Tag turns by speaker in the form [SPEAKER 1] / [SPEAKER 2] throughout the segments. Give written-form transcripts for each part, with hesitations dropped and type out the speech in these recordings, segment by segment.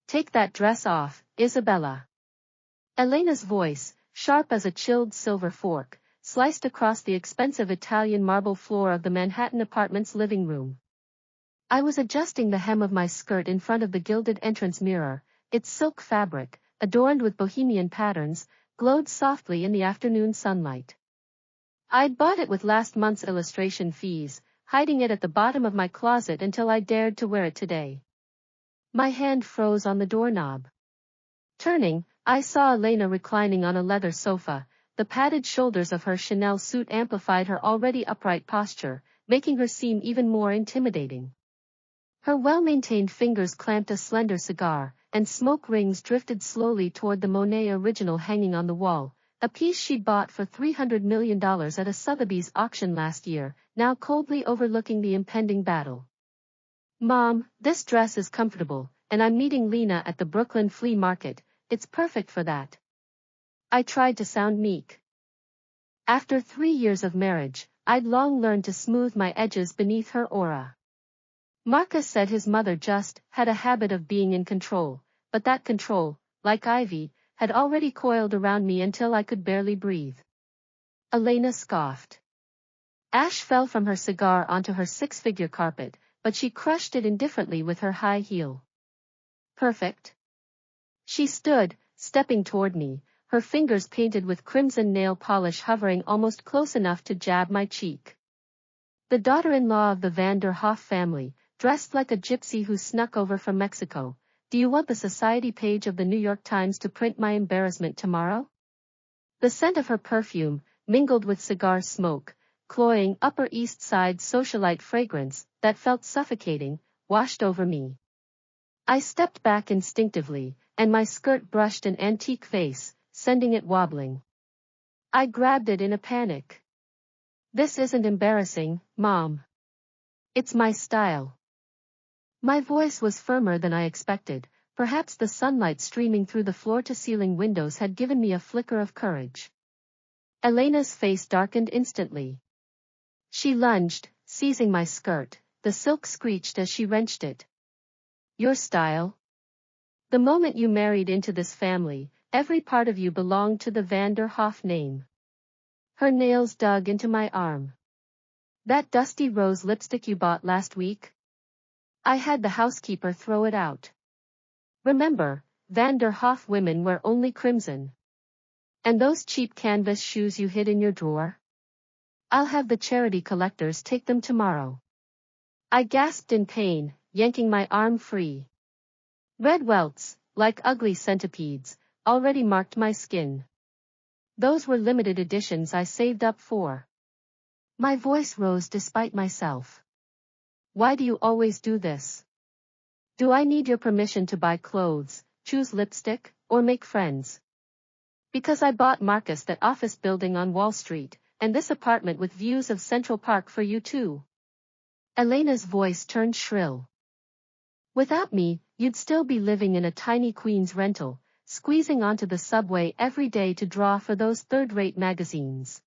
[SPEAKER 1] Take that dress off, Isabella. Elena's voice, sharp as a chilled silver fork, sliced across the expensive Italian marble floor of the Manhattan apartment's living room. I was adjusting the hem of my skirt in front of the gilded entrance mirror. Its silk fabric, adorned with bohemian patterns, glowed softly in the afternoon sunlight. I'd bought it with last month's illustration fees, hiding it at the bottom of my closet until I dared to wear it today. My hand froze on the doorknob. Turning, I saw Elena reclining on a leather sofa. The padded shoulders of her Chanel suit amplified her already upright posture, making her seem even more intimidating. Her well-maintained fingers clamped a slender cigar, and smoke rings drifted slowly toward the Monet original hanging on the wall, a piece she'd bought for $300 million at a Sotheby's auction last year, now coldly overlooking the impending battle. Mom, this dress is comfortable, and I'm meeting Lena at the Brooklyn flea market. It's perfect for that. I tried to sound meek. After 3 years of marriage, I'd long learned to smooth my edges beneath her aura. Marcus said his mother just had a habit of being in control, but that control, like ivy, had already coiled around me until I could barely breathe. Elena scoffed. Ash fell from her cigar onto her six-figure carpet, but she crushed it indifferently with her high heel. Perfect. She stood, stepping toward me, her fingers painted with crimson nail polish hovering almost close enough to jab my cheek. The daughter-in-law of the Van der Hoff family, dressed like a gypsy who snuck over from Mexico. Do you want the society page of the New York Times to print my embarrassment tomorrow? The scent of her perfume, mingled with cigar smoke, cloying Upper East Side socialite fragrance, that felt suffocating, washed over me. I stepped back instinctively, and my skirt brushed an antique vase, sending it wobbling. I grabbed it in a panic. This isn't embarrassing, Mom. It's my style. My voice was firmer than I expected. Perhaps the sunlight streaming through the floor-to-ceiling windows had given me a flicker of courage. Elena's face darkened instantly. She lunged, seizing my skirt. The silk screeched as she wrenched it. Your style? The moment you married into this family, every part of you belonged to the Van der Hoff name. Her nails dug into my arm. That dusty rose lipstick you bought last week? I had the housekeeper throw it out. Remember, Van der Hoff women wear only crimson. And those cheap canvas shoes you hid in your drawer? I'll have the charity collectors take them tomorrow. I gasped in pain, yanking my arm free. Red welts, like ugly centipedes, already marked my skin. Those were limited editions I saved up for. My voice rose despite myself. Why do you always do this? Do I need your permission to buy clothes, choose lipstick, or make friends? Because I bought Marcus that office building on Wall Street, and this apartment with views of Central Park for you too. Elena's voice turned shrill. Without me, you'd still be living in a tiny Queens rental, squeezing onto the subway every day to draw for those third-rate magazines.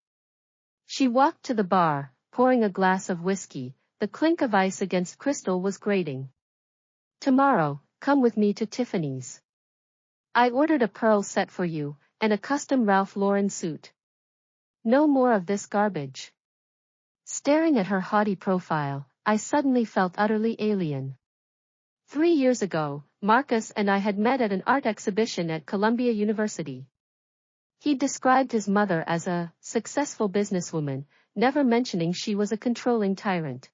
[SPEAKER 1] She walked to the bar, pouring a glass of whiskey. The clink of ice against crystal was grating. Tomorrow, come with me to Tiffany's. I ordered a pearl set for you, and a custom Ralph Lauren suit. No more of this garbage. Staring at her haughty profile, I suddenly felt utterly alien. 3 years ago, Marcus and I had met at an art exhibition at Columbia University. He described his mother as a successful businesswoman, never mentioning she was a controlling tyrant.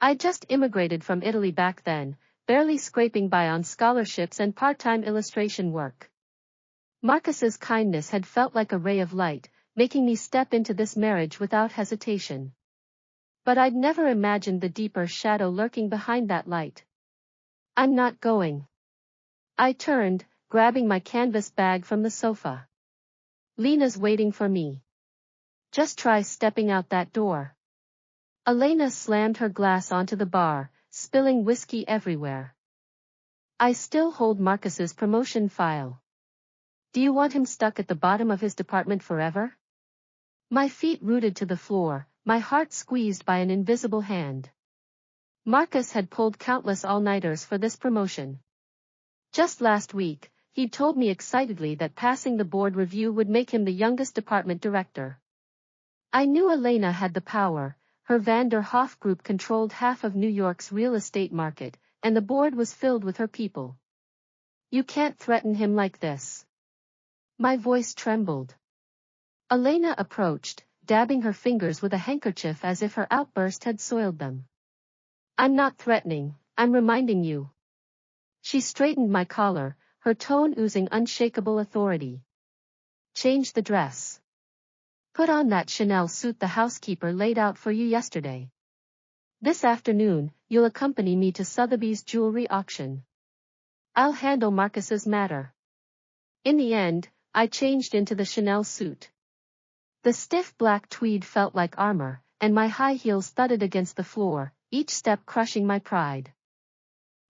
[SPEAKER 1] I just immigrated from Italy back then, barely scraping by on scholarships and part-time illustration work. Marcus's kindness had felt like a ray of light, making me step into this marriage without hesitation. But I'd never imagined the deeper shadow lurking behind that light. I'm not going. I turned, grabbing my canvas bag from the sofa. Lena's waiting for me. Just try stepping out that door. Elena slammed her glass onto the bar, spilling whiskey everywhere. I still hold Marcus's promotion file. Do you want him stuck at the bottom of his department forever? My feet rooted to the floor, my heart squeezed by an invisible hand. Marcus had pulled countless all-nighters for this promotion. Just last week, he'd told me excitedly that passing the board review would make him the youngest department director. I knew Elena had the power. Her Van der Hoff group controlled half of New York's real estate market, and the board was filled with her people. You can't threaten him like this. My voice trembled. Elena approached, dabbing her fingers with a handkerchief as if her outburst had soiled them. I'm not threatening, I'm reminding you. She straightened my collar, her tone oozing unshakable authority. Change the dress. Put on that Chanel suit the housekeeper laid out for you yesterday. This afternoon, you'll accompany me to Sotheby's jewelry auction. I'll handle Marcus's matter. In the end, I changed into the Chanel suit. The stiff black tweed felt like armor, and my high heels thudded against the floor, each step crushing my pride.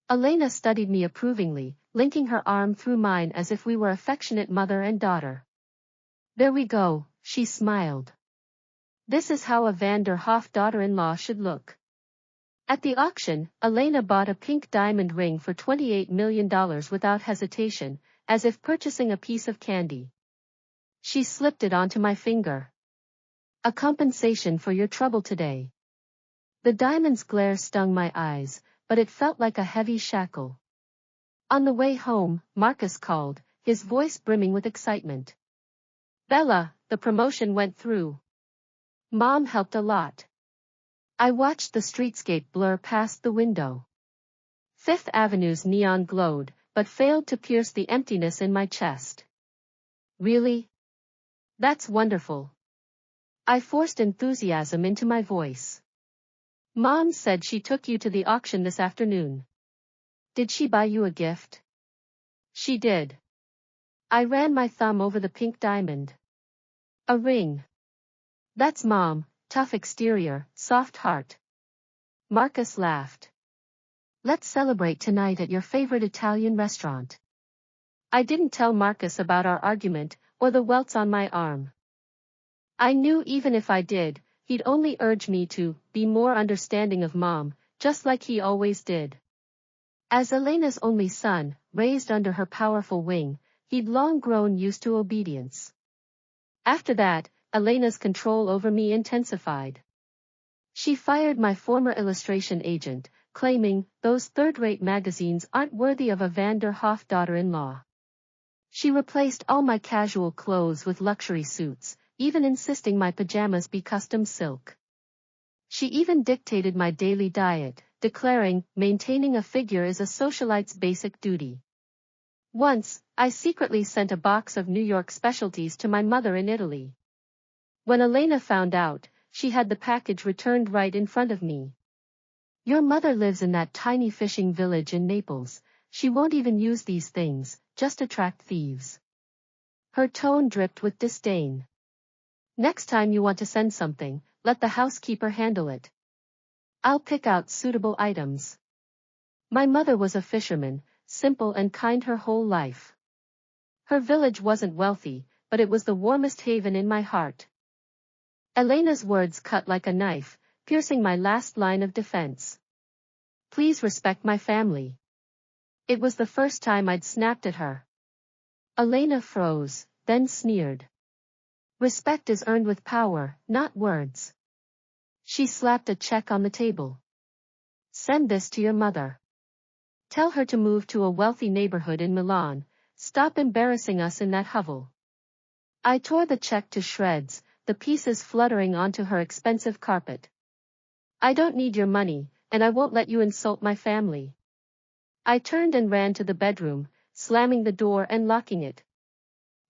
[SPEAKER 1] Elena studied me approvingly, linking her arm through mine as if we were affectionate mother and daughter. There we go, she smiled. This is how a Van der Hoff daughter-in-law should look. At the auction, Elena bought a pink diamond ring for $28 million without hesitation, as if purchasing a piece of candy. She slipped it onto my finger. A compensation for your trouble today. The diamond's glare stung my eyes, but it felt like a heavy shackle. On the way home, Marcus called, his voice brimming with excitement. Bella, the promotion went through. Mom helped a lot. I watched the streetscape blur past the window. Fifth Avenue's neon glowed, but failed to pierce the emptiness in my chest. Really? That's wonderful. I forced enthusiasm into my voice. Mom said she took you to the auction this afternoon. Did she buy you a gift? She did. I ran my thumb over the pink diamond. A ring. That's Mom, tough exterior, soft heart. Marcus laughed. Let's celebrate tonight at your favorite Italian restaurant. I didn't tell Marcus about our argument, or the welts on my arm. I knew even if I did, he'd only urge me to be more understanding of Mom, just like he always did. As Elena's only son, raised under her powerful wing, he'd long grown used to obedience. After that, Elena's control over me intensified. She fired my former illustration agent, claiming those third-rate magazines aren't worthy of a Van der Hoff daughter-in-law. She replaced all my casual clothes with luxury suits, even insisting my pajamas be custom silk. She even dictated my daily diet, declaring maintaining a figure is a socialite's basic duty. Once, I secretly sent a box of New York specialties to my mother in Italy. When Elena found out, she had the package returned right in front of me. Your mother lives in that tiny fishing village in Naples. She won't even use these things, just attract thieves. Her tone dripped with disdain. Next time you want to send something, let the housekeeper handle it. I'll pick out suitable items. My mother was a fisherman, simple and kind her whole life. Her village wasn't wealthy, but it was the warmest haven in my heart. Elena's words cut like a knife, piercing my last line of defense. Please respect my family. It was the first time I'd snapped at her. Elena froze, then sneered. Respect is earned with power, not words. She slapped a check on the table. Send this to your mother. Tell her to move to a wealthy neighborhood in Milan. Stop embarrassing us in that hovel. I tore the check to shreds, the pieces fluttering onto her expensive carpet. I don't need your money, and I won't let you insult my family. I turned and ran to the bedroom, slamming the door and locking it.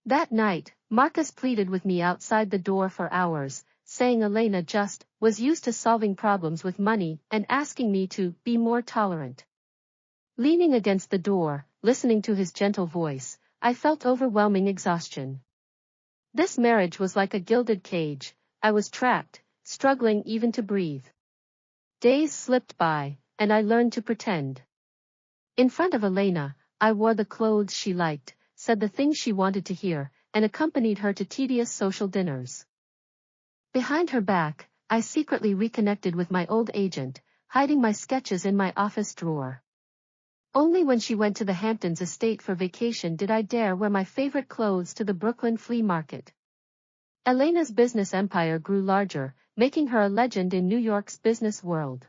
[SPEAKER 1] That night, Marcus pleaded with me outside the door for hours, saying Elena just was used to solving problems with money and asking me to be more tolerant. Leaning against the door, listening to his gentle voice, I felt overwhelming exhaustion. This marriage was like a gilded cage. I was trapped, struggling even to breathe. Days slipped by, and I learned to pretend. In front of Elena, I wore the clothes she liked, said the things she wanted to hear, and accompanied her to tedious social dinners. Behind her back, I secretly reconnected with my old agent, hiding my sketches in my office drawer. Only when she went to the Hamptons estate for vacation did I dare wear my favorite clothes to the Brooklyn flea market. Elena's business empire grew larger, making her a legend in New York's business world.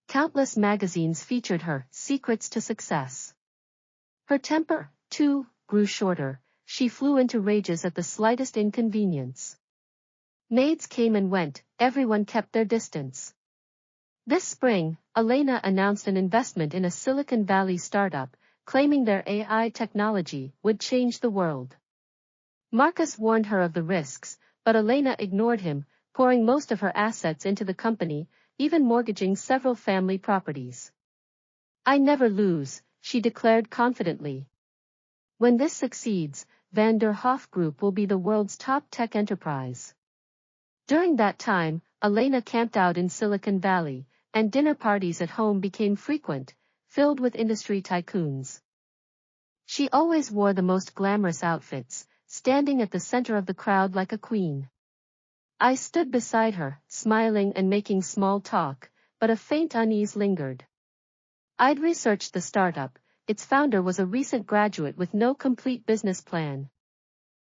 [SPEAKER 1] Countless magazines featured her secrets to success. Her temper, too, grew shorter. She flew into rages at the slightest inconvenience. Maids came and went, everyone kept their distance. This spring, Elena announced an investment in a Silicon Valley startup, claiming their AI technology would change the world. Marcus warned her of the risks, but Elena ignored him, pouring most of her assets into the company, even mortgaging several family properties. "I never lose," she declared confidently. "When this succeeds, Van der Hoff Group will be the world's top tech enterprise." During that time, Elena camped out in Silicon Valley, and dinner parties at home became frequent, filled with industry tycoons. She always wore the most glamorous outfits, standing at the center of the crowd like a queen. I stood beside her, smiling and making small talk, but a faint unease lingered. I'd researched the startup. Its founder was a recent graduate with no complete business plan.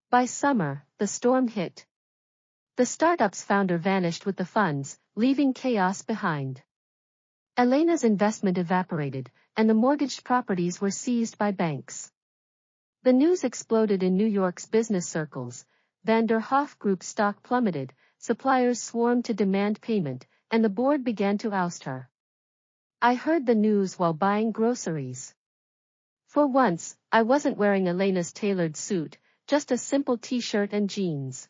[SPEAKER 1] By summer, the storm hit. The startup's founder vanished with the funds, leaving chaos behind. Elena's investment evaporated, and the mortgaged properties were seized by banks. The news exploded in New York's business circles. Van der Hoff Group stock plummeted, suppliers swarmed to demand payment, and the board began to oust her. I heard the news while buying groceries. For once, I wasn't wearing Elena's tailored suit, just a simple t-shirt and jeans.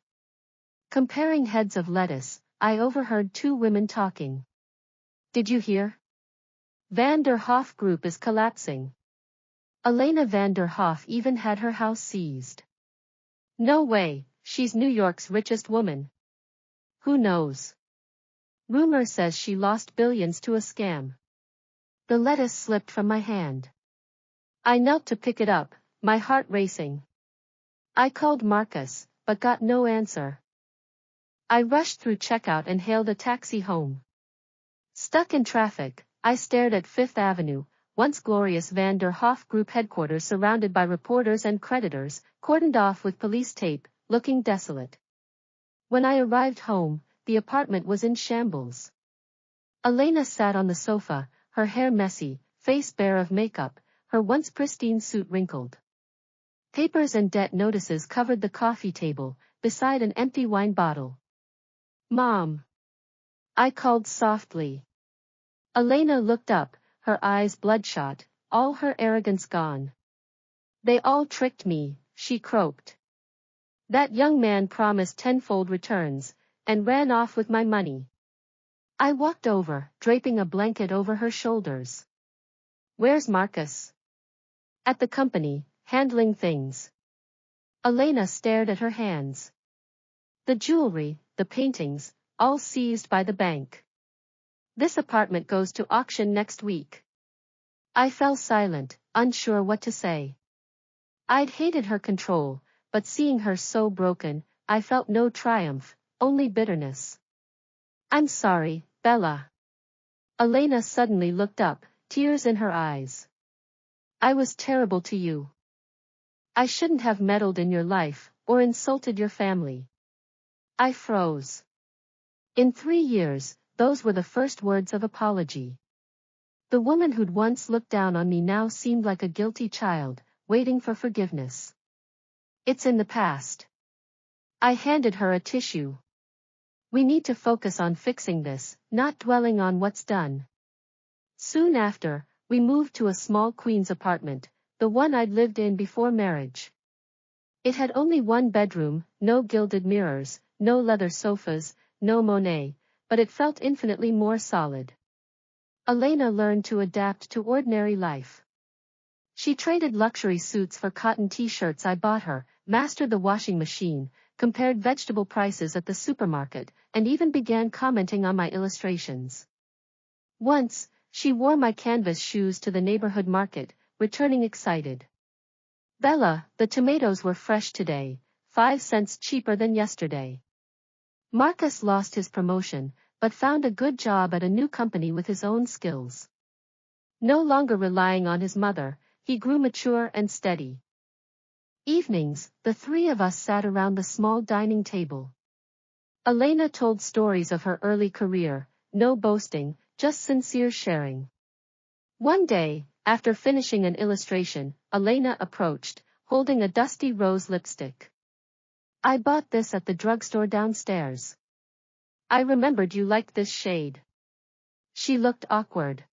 [SPEAKER 1] Comparing heads of lettuce, I overheard two women talking. "Did you hear? Van der Hoff Group is collapsing. Elena Van der Hoff even had her house seized." "No way, she's New York's richest woman." "Who knows? Rumor says she lost billions to a scam." The lettuce slipped from my hand. I knelt to pick it up, my heart racing. I called Marcus, but got no answer. I rushed through checkout and hailed a taxi home. Stuck in traffic, I stared at Fifth Avenue, once glorious Van der Hoff Group headquarters surrounded by reporters and creditors, cordoned off with police tape, looking desolate. When I arrived home, the apartment was in shambles. Elena sat on the sofa, her hair messy, face bare of makeup, her once pristine suit wrinkled. Papers and debt notices covered the coffee table, beside an empty wine bottle. "Mom," I called softly. Elena looked up, her eyes bloodshot, all her arrogance gone. "They all tricked me," she croaked. "That young man promised tenfold returns, and ran off with my money." I walked over, draping a blanket over her shoulders. "Where's Marcus?" "At the company, handling things." Elena stared at her hands. "The jewelry, the paintings, all seized by the bank. This apartment goes to auction next week." I fell silent, unsure what to say. I'd hated her control, but seeing her so broken, I felt no triumph, only bitterness. "I'm sorry, Bella." Elena suddenly looked up, tears in her eyes. "I was terrible to you. I shouldn't have meddled in your life, or insulted your family." I froze. In 3 years, those were the first words of apology. The woman who'd once looked down on me now seemed like a guilty child, waiting for forgiveness. "It's in the past." I handed her a tissue. "We need to focus on fixing this, not dwelling on what's done." Soon after, we moved to a small Queens apartment, the one I'd lived in before marriage. It had only one bedroom, no gilded mirrors, no leather sofas, no Monet, but it felt infinitely more solid. Elena learned to adapt to ordinary life. She traded luxury suits for cotton t-shirts I bought her, mastered the washing machine, compared vegetable prices at the supermarket, and even began commenting on my illustrations. Once, she wore my canvas shoes to the neighborhood market, returning excited. "Bella, the tomatoes were fresh today, 5 cents cheaper than yesterday." Marcus lost his promotion, but found a good job at a new company with his own skills. No longer relying on his mother, he grew mature and steady. Evenings, the three of us sat around the small dining table. Elena told stories of her early career, no boasting, just sincere sharing. One day, after finishing an illustration, Elena approached, holding a dusty rose lipstick. "I bought this at the drugstore downstairs. I remembered you liked this shade." She looked awkward.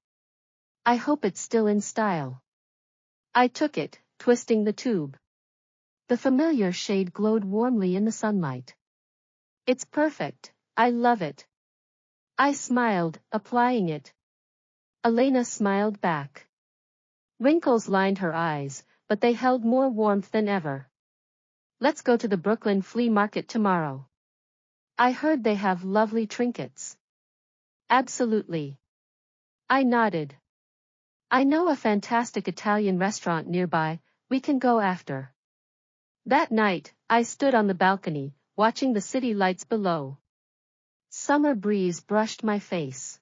[SPEAKER 1] "I hope it's still in style." I took it, twisting the tube. The familiar shade glowed warmly in the sunlight. "It's perfect, I love it." I smiled, applying it. Elena smiled back. Wrinkles lined her eyes, but they held more warmth than ever. "Let's go to the Brooklyn flea market tomorrow. I heard they have lovely trinkets." "Absolutely." I nodded. "I know a fantastic Italian restaurant nearby, we can go after." That night, I stood on the balcony, watching the city lights below. Summer breeze brushed my face.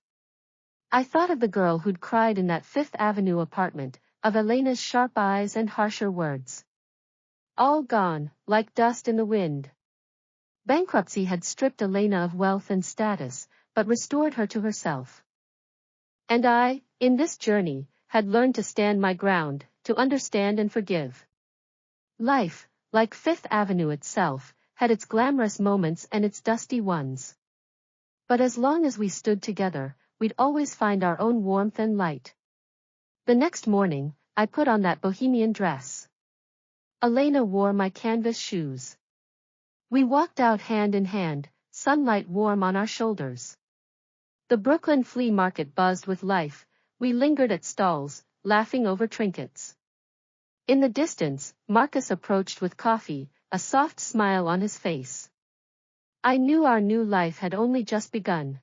[SPEAKER 1] I thought of the girl who'd cried in that Fifth Avenue apartment, of Elena's sharp eyes and harsher words. All gone, like dust in the wind. Bankruptcy had stripped Elena of wealth and status, but restored her to herself. And I, in this journey, had learned to stand my ground, to understand and forgive. Life, like Fifth Avenue itself, had its glamorous moments and its dusty ones. But as long as we stood together, we'd always find our own warmth and light. The next morning, I put on that bohemian dress. Elena wore my canvas shoes. We walked out hand in hand, sunlight warm on our shoulders. The Brooklyn flea market buzzed with life, we lingered at stalls, laughing over trinkets. In the distance, Marcus approached with coffee, a soft smile on his face. I knew our new life had only just begun.